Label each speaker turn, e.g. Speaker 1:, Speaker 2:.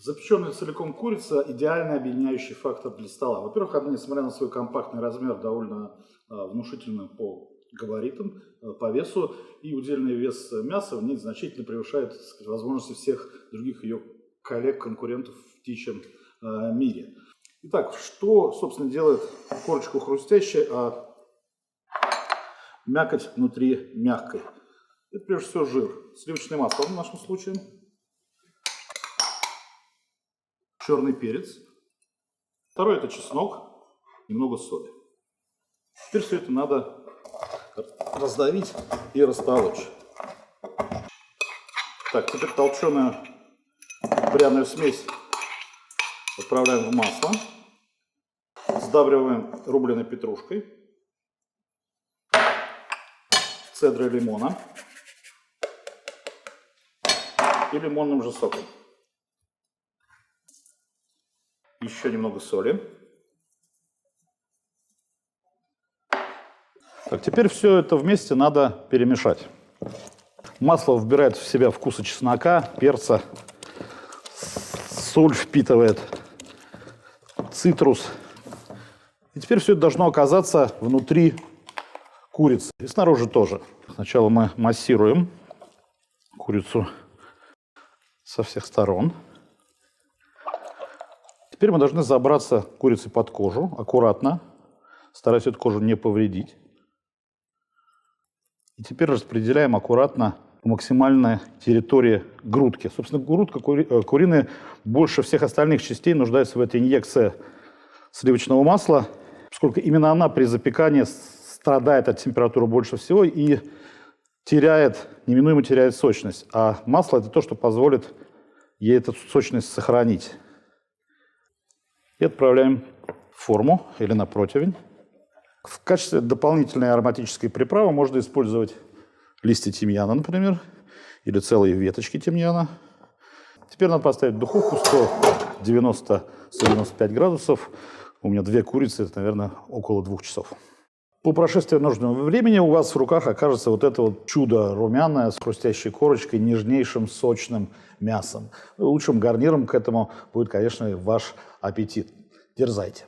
Speaker 1: Запеченная целиком курица – идеальный объединяющий фактор для стола. Во-первых, она, несмотря на свой компактный размер, довольно внушительна по габаритам, по весу, и удельный вес мяса в ней значительно превышает, так сказать, возможности всех других ее коллег-конкурентов в птичьем мире. Итак, что, собственно, делает корочку хрустящей, а мякоть внутри мягкой? Это, прежде всего, жир, сливочное масло в нашем случае, черный перец. Второе – это чеснок, немного соли. Теперь все это надо раздавить и растолочь. Так, теперь толченую пряную смесь отправляем в масло. Сдавливаем рубленой петрушкой, цедрой лимона и лимонным же соком. Еще немного соли. Так, теперь все это вместе надо перемешать. Масло вбирает в себя вкусы чеснока, перца, соль впитывает, цитрус. И теперь все это должно оказаться внутри курицы. И снаружи тоже. Сначала мы массируем курицу со всех сторон. Теперь мы должны забраться курицей под кожу, аккуратно, стараясь эту кожу не повредить. И теперь распределяем аккуратно по максимальной территории грудки. Собственно, грудка куриная больше всех остальных частей нуждается в этой инъекции сливочного масла, поскольку именно она при запекании страдает от температуры больше всего и неминуемо теряет сочность. А масло – это то, что позволит ей эту сочность сохранить. И отправляем в форму или на противень. В качестве дополнительной ароматической приправы можно использовать листья тимьяна, например, или целые веточки тимьяна. Теперь надо поставить в духовку 190-195 градусов. У меня 2 курицы, это, наверное, около 2 часов. По прошествии нужного времени у вас в руках окажется вот это вот чудо румяное с хрустящей корочкой, нежнейшим сочным мясом. Лучшим гарниром к этому будет, конечно, ваш аппетит. Дерзайте.